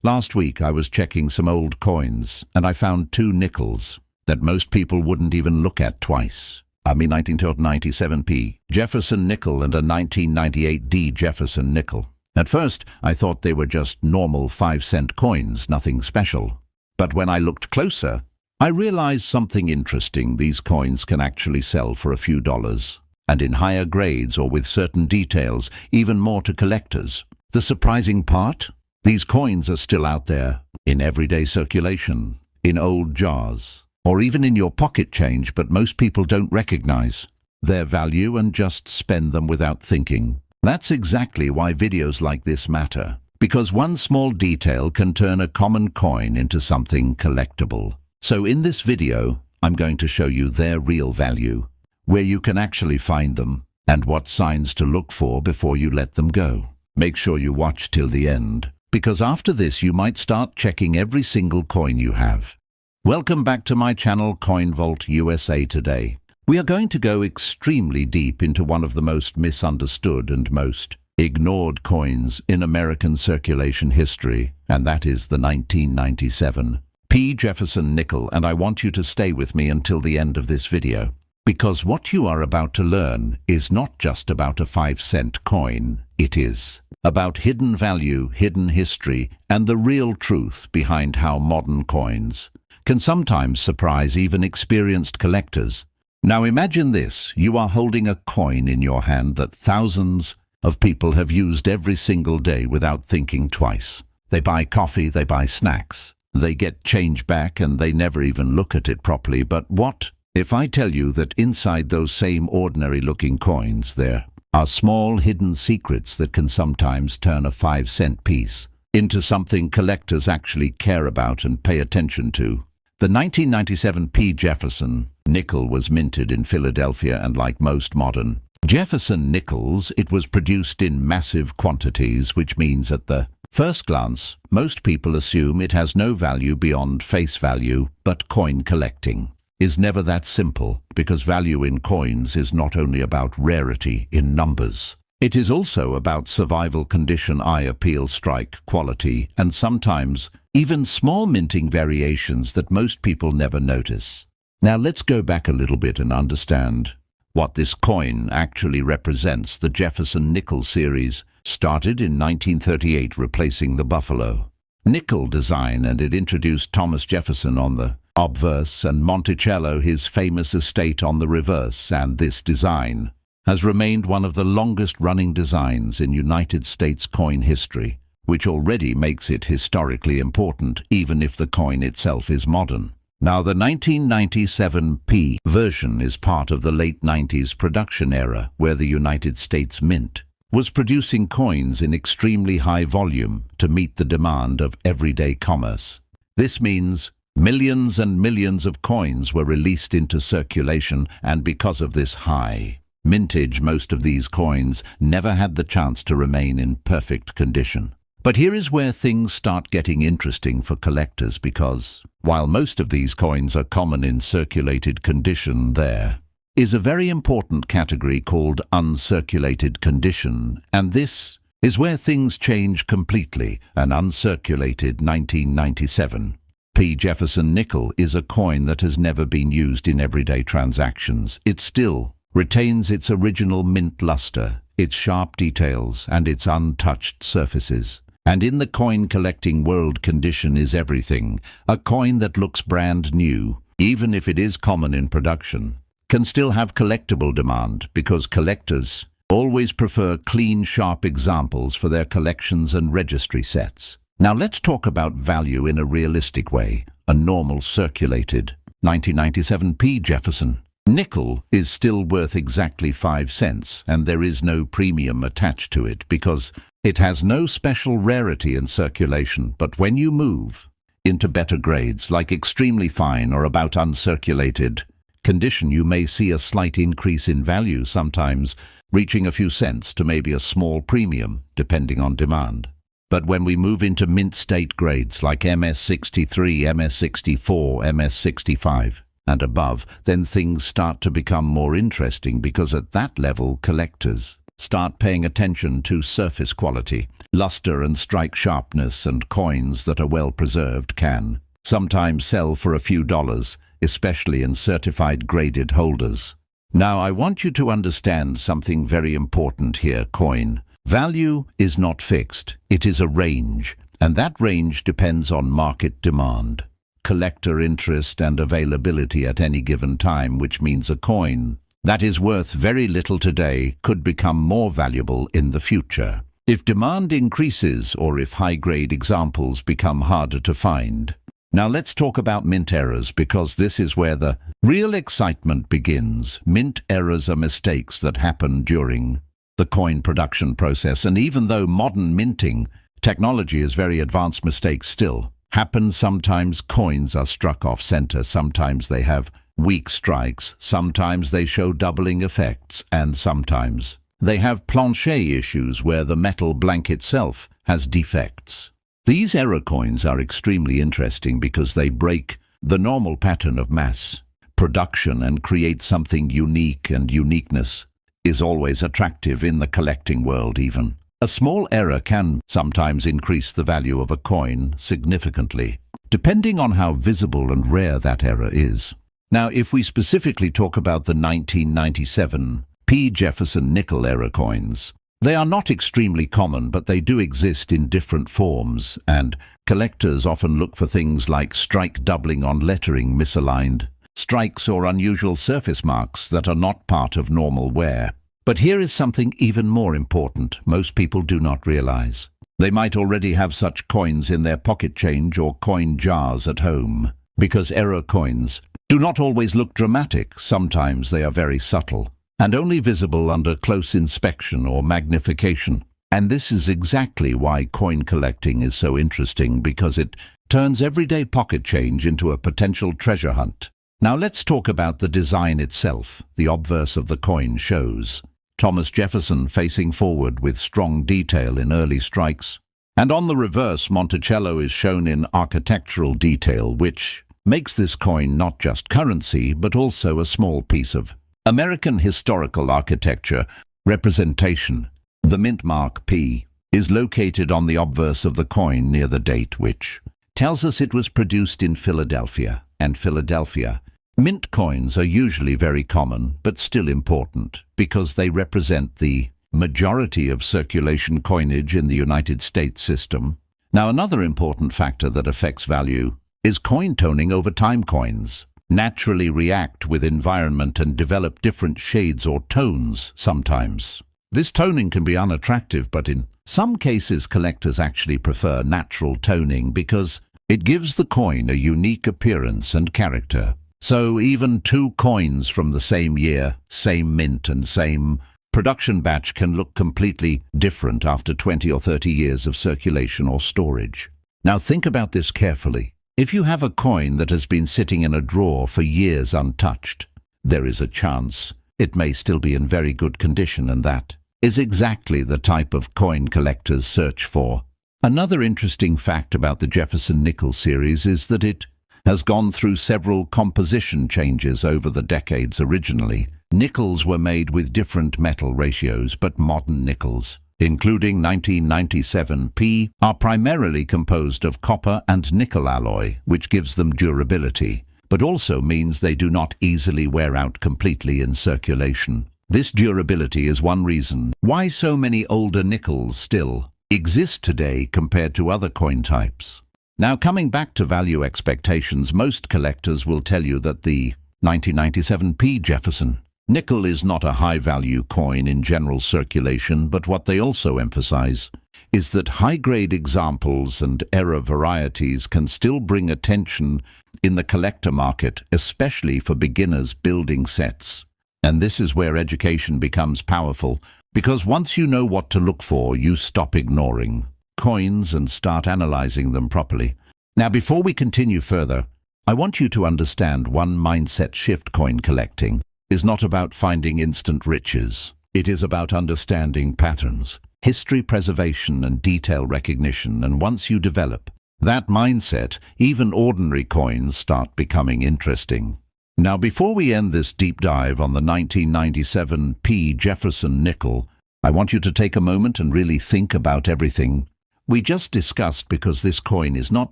Last week I was checking some old coins and I found two nickels that most people wouldn't even look at twice. A 1997p Jefferson Nickel and a 1998 D Jefferson Nickel. At first I thought they were just normal 5-cent coins, nothing special. But when I looked closer, I realized something interesting. These coins can actually sell for a few dollars, and in higher grades or with certain details, even more to collectors. The surprising part? These coins are still out there, in everyday circulation, in old jars, or even in your pocket change, but most people don't recognize their value and just spend them without thinking. That's exactly why videos like this matter, because one small detail can turn a common coin into something collectible. So in this video, I'm going to show you their real value, where you can actually find them, and what signs to look for before you let them go. Make sure you watch till the end, because after this you might start checking every single coin you have. Welcome back to my channel Coin Vault USA. Today we are going to go extremely deep into one of the most misunderstood and most ignored coins in American circulation history, and that is the 1997 D Jefferson Nickel. And I want you to stay with me until the end of this video, because what you are about to learn is not just about a 5-cent coin. It is about hidden value, hidden history, and the real truth behind how modern coins can sometimes surprise even experienced collectors. Now imagine this: you are holding a coin in your hand that thousands of people have used every single day without thinking twice. They buy coffee, they buy snacks, they get change back, and they never even look at it properly. But what if I tell you that inside those same ordinary-looking coins there are small hidden secrets that can sometimes turn a 5-cent piece into something collectors actually care about and pay attention to? The 1997 D Jefferson Nickel was minted in Philadelphia, and like most modern Jefferson nickels, it was produced in massive quantities, which means at the first glance, most people assume it has no value beyond face value. But coin collecting is never that simple, because value in coins is not only about rarity in numbers. It is also about survival condition, eye appeal, strike quality, and sometimes even small minting variations that most people never notice. Now let's go back a little bit and understand what this coin actually represents. The Jefferson Nickel series started in 1938, replacing the Buffalo nickel design, and it introduced Thomas Jefferson on the obverse and Monticello, his famous estate, on the reverse. And this design has remained one of the longest-running designs in United States coin history, which already makes it historically important, even if the coin itself is modern. Now, the 1997p version is part of the late 90s production era, where the United States Mint was producing coins in extremely high volume to meet the demand of everyday commerce. This means millions and millions of coins were released into circulation, and because of this high mintage, most of these coins never had the chance to remain in perfect condition. But here is where things start getting interesting for collectors, because while most of these coins are common in circulated condition, there is a very important category called uncirculated condition, and this is where things change completely. An uncirculated 1997 D Jefferson Nickel is a coin that has never been used in everyday transactions. It still retains its original mint luster, its sharp details, and its untouched surfaces. And in the coin collecting world, condition is everything. A coin that looks brand new, even if it is common in production, can still have collectible demand, because collectors always prefer clean, sharp examples for their collections and registry sets. Now let's talk about value in a realistic way. A normal circulated 1997 D Jefferson Nickel is still worth exactly 5 cents, and there is no premium attached to it because it has no special rarity in circulation. But when you move into better grades, like extremely fine or about uncirculated condition, you may see a slight increase in value, sometimes reaching a few cents to maybe a small premium, depending on demand. But when we move into mint state grades like MS63, MS64, MS65, and above, then things start to become more interesting, because at that level collectors start paying attention to surface quality. Luster and strike sharpness, and coins that are well preserved can sometimes sell for a few dollars, especially in certified graded holders. Now, I want you to understand something very important here, coin. Value is not fixed. It is a range, and that range depends on market demand, collector interest, and availability at any given time, which means a coin that is worth very little today could become more valuable in the future if demand increases or if high-grade examples become harder to find. Now let's talk about mint errors, because this is where the real excitement begins. Mint errors are mistakes that happen during the coin production process, and even though modern minting technology is very advanced, mistakes still happen. Sometimes coins are struck off center, sometimes they have weak strikes, sometimes they show doubling effects, and sometimes they have plancher issues where the metal blank itself has defects. These error coins are extremely interesting because they break the normal pattern of mass production and create something unique, and uniqueness is always attractive in the collecting world. Even a small error can sometimes increase the value of a coin significantly, depending on how visible and rare that error is. Now, if we specifically talk about the 1997 D Jefferson Nickel error coins, they are not extremely common, but they do exist in different forms, and collectors often look for things like strike doubling on lettering, misaligned strikes, or unusual surface marks that are not part of normal wear. But here is something even more important most people do not realize. They might already have such coins in their pocket change or coin jars at home, because error coins do not always look dramatic. Sometimes they are very subtle and only visible under close inspection or magnification. And this is exactly why coin collecting is so interesting, because it turns everyday pocket change into a potential treasure hunt. Now let's talk about the design itself. The obverse of the coin shows Thomas Jefferson facing forward with strong detail in early strikes, and on the reverse Monticello is shown in architectural detail, which makes this coin not just currency but also a small piece of American historical architecture representation. The mint mark P is located on the obverse of the coin near the date, which tells us it was produced in Philadelphia. And Philadelphia mint coins are usually very common, but still important, because they represent the majority of circulation coinage in the United States system. Now, another important factor that affects value is coin toning over time. Coins naturally react with environment and develop different shades or tones sometimes. This toning can be unattractive, but in some cases collectors actually prefer natural toning because it gives the coin a unique appearance and character. So even two coins from the same year, same mint and same production batch can look completely different after 20 or 30 years of circulation or storage. Now think about this carefully. If you have a coin that has been sitting in a drawer for years untouched, there is a chance it may still be in very good condition, and that is exactly the type of coin collectors search for. Another interesting fact about the Jefferson Nickel series is that it has gone through several composition changes over the decades. Originally, nickels were made with different metal ratios, but modern nickels, including 1997 P, are primarily composed of copper and nickel alloy, which gives them durability, but also means they do not easily wear out completely in circulation. This durability is one reason why so many older nickels still exist today compared to other coin types. Now, coming back to value expectations, most collectors will tell you that the 1997 D Jefferson Nickel is not a high-value coin in general circulation, but what they also emphasize is that high-grade examples and error varieties can still bring attention in the collector market, especially for beginners building sets. And this is where education becomes powerful, because once you know what to look for, you stop ignoring coins and start analyzing them properly. Now, before we continue further, I want you to understand one mindset shift. Coin collecting is not about finding instant riches. It is about understanding patterns, history preservation, and detail recognition. And once you develop that mindset, even ordinary coins start becoming interesting. Now, before we end this deep dive on the 1997 D Jefferson Nickel, I want you to take a moment and really think about everything we just discussed, because this coin is not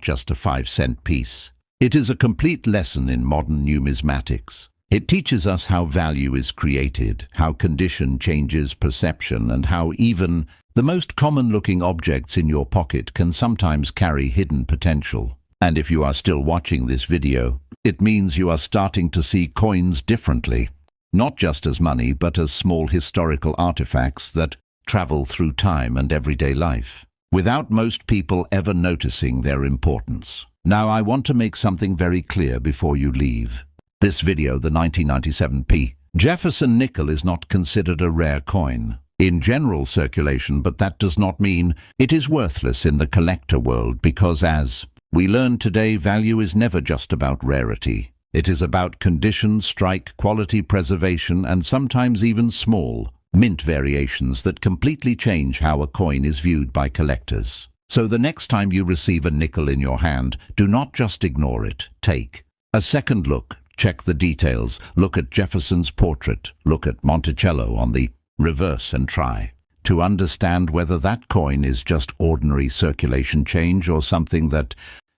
just a 5-cent piece. It is a complete lesson in modern numismatics. It teaches us how value is created, how condition changes perception, and how even the most common-looking objects in your pocket can sometimes carry hidden potential. And if you are still watching this video, it means you are starting to see coins differently, not just as money, but as small historical artifacts that travel through time and everyday life, without most people ever noticing their importance. Now, I want to make something very clear before you leave. This video, the 1997 D Jefferson Nickel, is not considered a rare coin in general circulation, but that does not mean it is worthless in the collector world, because as we learn today, value is never just about rarity. It is about condition, strike, quality, preservation, and sometimes even small mint variations that completely change how a coin is viewed by collectors. So the next time you receive a nickel in your hand, do not just ignore it. Take a second look, check the details, look at Jefferson's portrait, look at Monticello on the reverse, and try to understand whether that coin is just ordinary circulation change or something that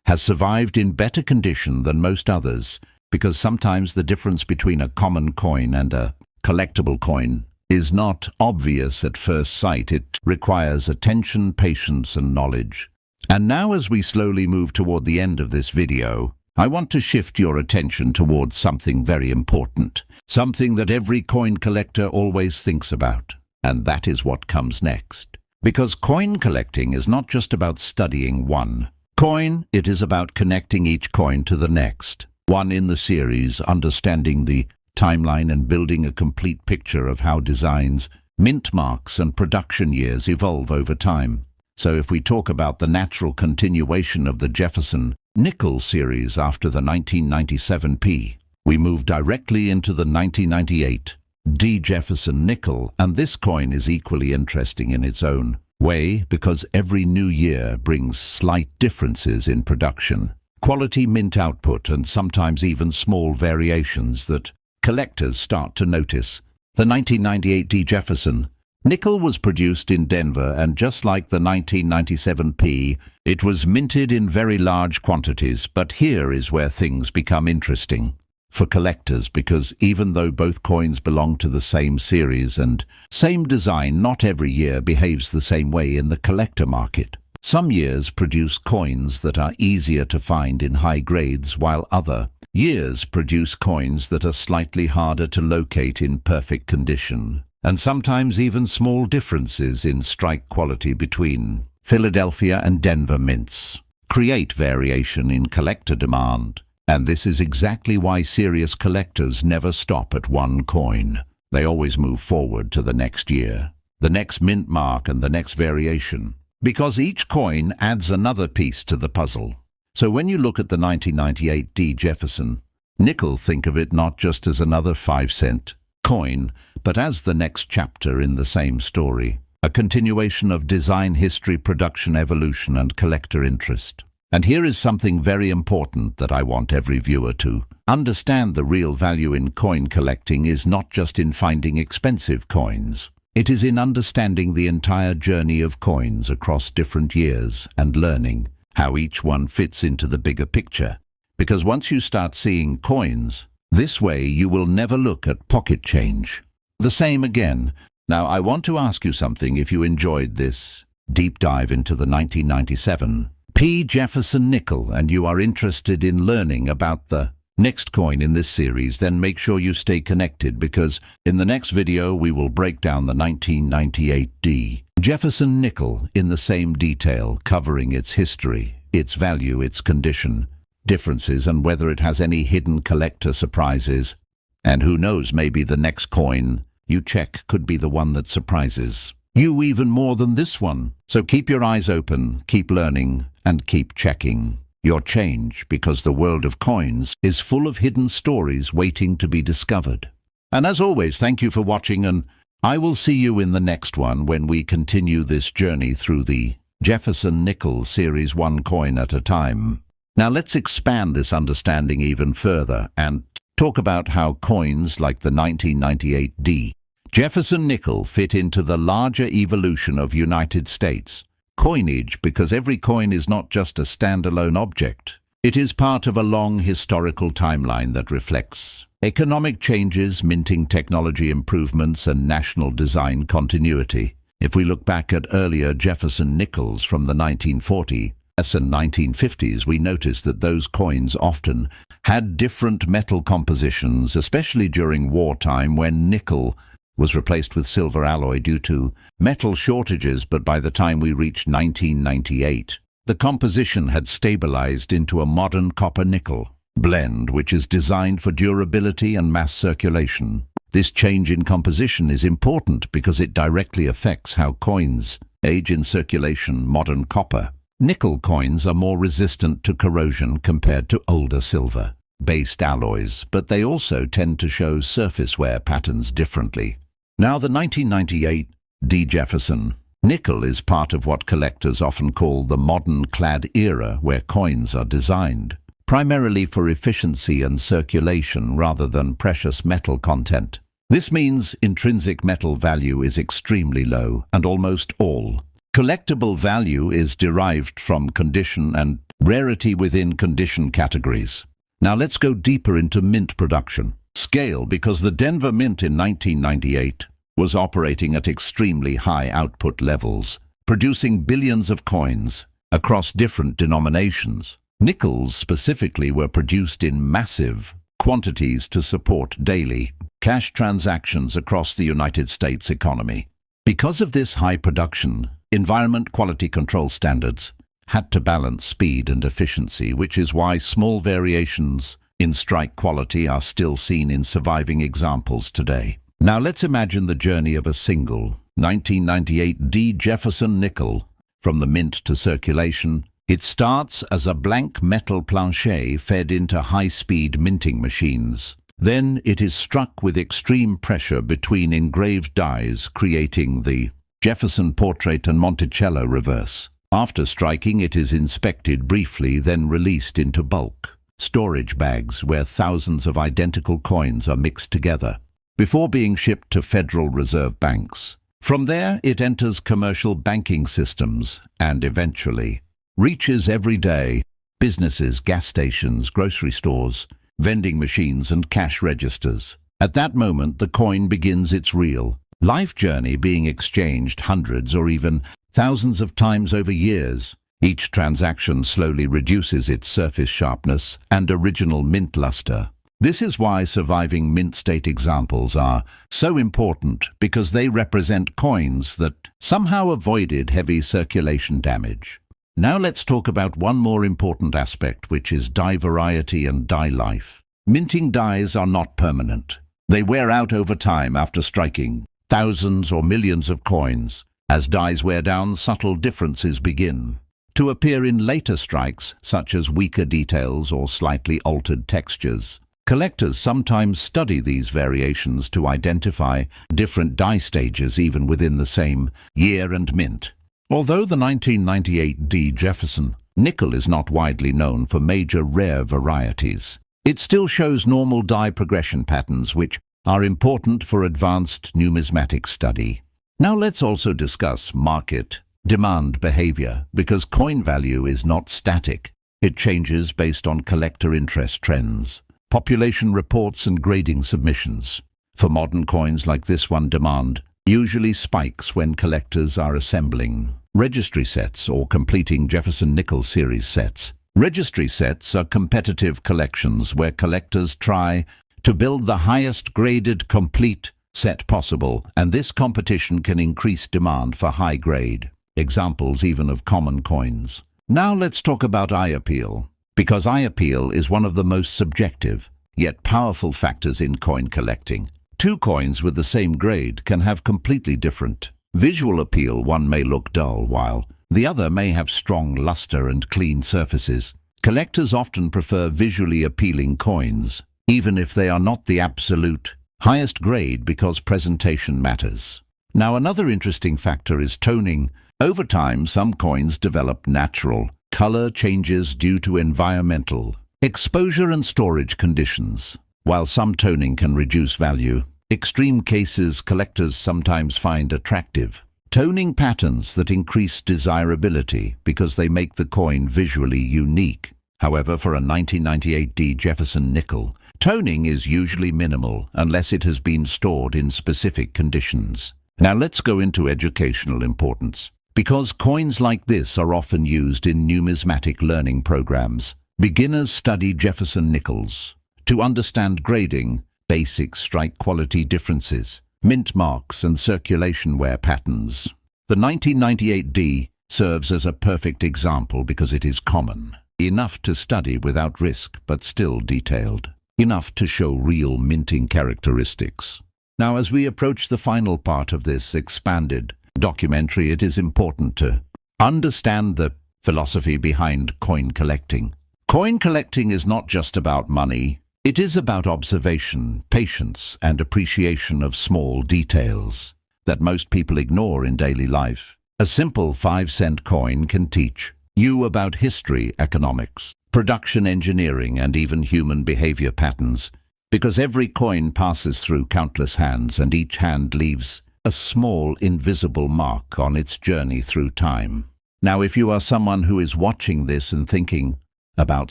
has survived in better condition than most others, because sometimes the difference between a common coin and a collectible coin is not obvious at first sight. It requires attention, patience, and knowledge. And now, as we slowly move toward the end of this video, I want to shift your attention towards something very important, something that every coin collector always thinks about, and that is what comes next. Because coin collecting is not just about studying one coin, it is about connecting each coin to the next one in the series, understanding the timeline and building a complete picture of how designs, mint marks, and production years evolve over time. So if we talk about the natural continuation of the Jefferson Nickel series after the 1997 D, we move directly into the 1998 D Jefferson Nickel, and this coin is equally interesting in its own way, because every new year brings slight differences in production, quality, mint output, and sometimes even small variations that collectors start to notice. The 1998 D Jefferson Nickel was produced in Denver, and just like the 1997 D, it was minted in very large quantities. But here is where things become interesting for collectors, because even though both coins belong to the same series and same design, not every year behaves the same way in the collector market. Some years produce coins that are easier to find in high grades, while other years produce coins that are slightly harder to locate in perfect condition. And sometimes even small differences in strike quality between Philadelphia and Denver mints create variation in collector demand. And this is exactly why serious collectors never stop at one coin. They always move forward to the next year, the next mint mark, and the next variation, because each coin adds another piece to the puzzle. So when you look at the 1998 D Jefferson Nickel, think of it not just as another 5-cent coin, but as the next chapter in the same story, a continuation of design history, production, evolution, and collector interest. And here is something very important that I want every viewer to understand. The real value in coin collecting is not just in finding expensive coins. It is in understanding the entire journey of coins across different years and learning how each one fits into the bigger picture. Because once you start seeing coins this way, you will never look at pocket change the same again. Now, I want to ask you something. If you enjoyed this deep dive into the 1997 D Jefferson Nickel and you are interested in learning about the next coin in this series, then make sure you stay connected, because in the next video we will break down the 1998 D Jefferson Nickel in the same detail, covering its history, its value, its condition, differences, and whether it has any hidden collector surprises. And who knows, maybe the next coin you check could be the one that surprises you even more than this one. So keep your eyes open, keep learning, and keep checking your change, because the world of coins is full of hidden stories waiting to be discovered. And as always, thank you for watching, and I will see you in the next one when we continue this journey through the Jefferson Nickel series, one coin at a time. Now let's expand this understanding even further and talk about how coins like the 1998 D Jefferson nickel fit into the larger evolution of United States coinage because every coin is not just a standalone object. It is part of a long historical timeline that reflects economic changes, minting technology improvements, and national design continuity. If we look back at earlier Jefferson nickels from the 1940s and 1950s, we notice that those coins often had different metal compositions, especially during wartime when nickel was replaced with silver alloy due to metal shortages. But by the time we reached 1998, the composition had stabilized into a modern copper-nickel blend, which is designed for durability and mass circulation. This change in composition is important because it directly affects how coins age in circulation. Modern copper-nickel coins are more resistant to corrosion compared to older silver-based alloys, but they also tend to show surface wear patterns differently. Now, the 1998 D Jefferson Nickel is part of what collectors often call the modern clad era, where coins are designed primarily for efficiency and circulation rather than precious metal content. This means intrinsic metal value is extremely low, and almost all collectible value is derived from condition and rarity within condition categories. Now let's go deeper into mint production scale, because the Denver Mint in 1998 was operating at extremely high output levels, producing billions of coins across different denominations. Nickels specifically were produced in massive quantities to support daily cash transactions across the United States economy. Because of this high production, environment quality control standards had to balance speed and efficiency, which is why small variations in strike quality are still seen in surviving examples today. Now let's imagine the journey of a single 1998 D Jefferson nickel from the mint to circulation. It starts as a blank metal planchet fed into high-speed minting machines. Then it is struck with extreme pressure between engraved dies, creating the Jefferson portrait and Monticello reverse. After striking, it is inspected briefly, then released into bulk storage bags where thousands of identical coins are mixed together before being shipped to Federal Reserve banks. From there, it enters commercial banking systems and eventually reaches everyday businesses, gas stations, grocery stores, vending machines, and cash registers. At that moment, the coin begins its real life journey, being exchanged hundreds or even thousands of times over years. Each transaction slowly reduces its surface sharpness and original mint luster. This is why surviving mint state examples are so important, because they represent coins that somehow avoided heavy circulation damage. Now let's talk about one more important aspect, which is die variety and die life. Minting dies are not permanent. They wear out over time after striking thousands or millions of coins. As dies wear down, subtle differences begin to appear in later strikes, such as weaker details or slightly altered textures. Collectors sometimes study these variations to identify different die stages even within the same year and mint. Although the 1998 D Jefferson Nickel is not widely known for major rare varieties, it still shows normal die progression patterns which are important for advanced numismatic study. Now let's also discuss market demand behavior, because coin value is not static. It changes based on collector interest trends, population reports, and grading submissions. For modern coins like this one, demand usually spikes when collectors are assembling registry sets or completing Jefferson Nickel series sets. Registry sets are competitive collections where collectors try to build the highest graded complete set possible, and this competition can increase demand for high-grade examples even of common coins. Now let's talk about eye appeal, because eye appeal is one of the most subjective yet powerful factors in coin collecting. Two coins with the same grade can have completely different visual appeal. One may look dull, while the other may have strong luster and clean surfaces. Collectors often prefer visually appealing coins, even if they are not the absolute highest grade, because presentation matters. Now, another interesting factor is toning. Over time, some coins develop natural color changes due to environmental exposure and storage conditions. While some toning can reduce value, extreme cases collectors sometimes find attractive. Toning patterns that increase desirability because they make the coin visually unique. However, for a 1998 D Jefferson Nickel, toning is usually minimal unless it has been stored in specific conditions. Now let's go into educational importance. Because coins like this are often used in numismatic learning programs, beginners study Jefferson nickels to understand grading, basic strike quality differences, mint marks and circulation wear patterns. The 1998 D serves as a perfect example because it is common, enough to study without risk but still detailed, enough to show real minting characteristics. Now, as we approach the final part of this expanded documentary, it is important to understand the philosophy behind coin collecting. Coin collecting is not just about money. It is about observation, patience, and appreciation of small details that most people ignore in daily life. A simple 5-cent coin can teach you about history, economics, production engineering, and even human behavior patterns, because every coin passes through countless hands and each hand leaves a small invisible mark on its journey through time. Now, if you are someone who is watching this and thinking about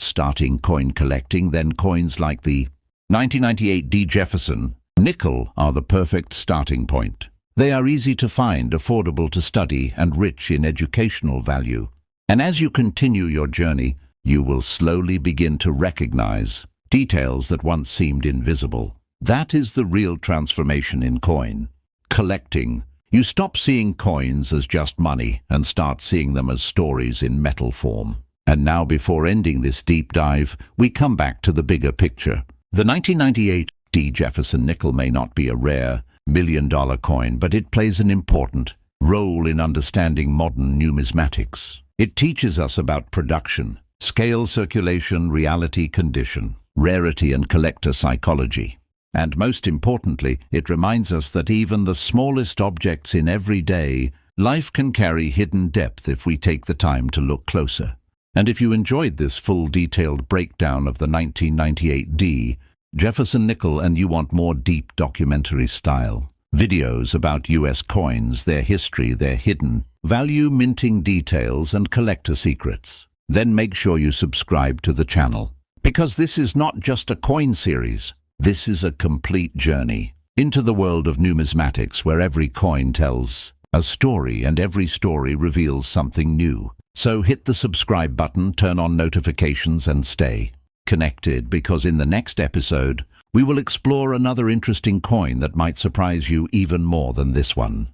starting coin collecting, then coins like the 1998 D Jefferson Nickel are the perfect starting point. They are easy to find, affordable to study, and rich in educational value. And as you continue your journey, you will slowly begin to recognize details that once seemed invisible. That is the real transformation in coin collecting. You stop seeing coins as just money and start seeing them as stories in metal form. And now, before ending this deep dive, we come back to the bigger picture. The 1998 D Jefferson Nickel may not be a rare million-dollar coin, but it plays an important role in understanding modern numismatics. It teaches us about production, scale, circulation, reality, condition, rarity, and collector psychology. And most importantly, it reminds us that even the smallest objects in everyday life can carry hidden depth if we take the time to look closer. And if you enjoyed this full detailed breakdown of the 1998 D Jefferson Nickel and you want more deep documentary style videos about US coins, their history, their hidden value, minting details, and collector secrets, then make sure you subscribe to the channel. Because this is not just a coin series, this is a complete journey into the world of numismatics, where every coin tells a story and every story reveals something new. So hit the subscribe button, turn on notifications, and stay connected, because in the next episode, we will explore another interesting coin that might surprise you even more than this one.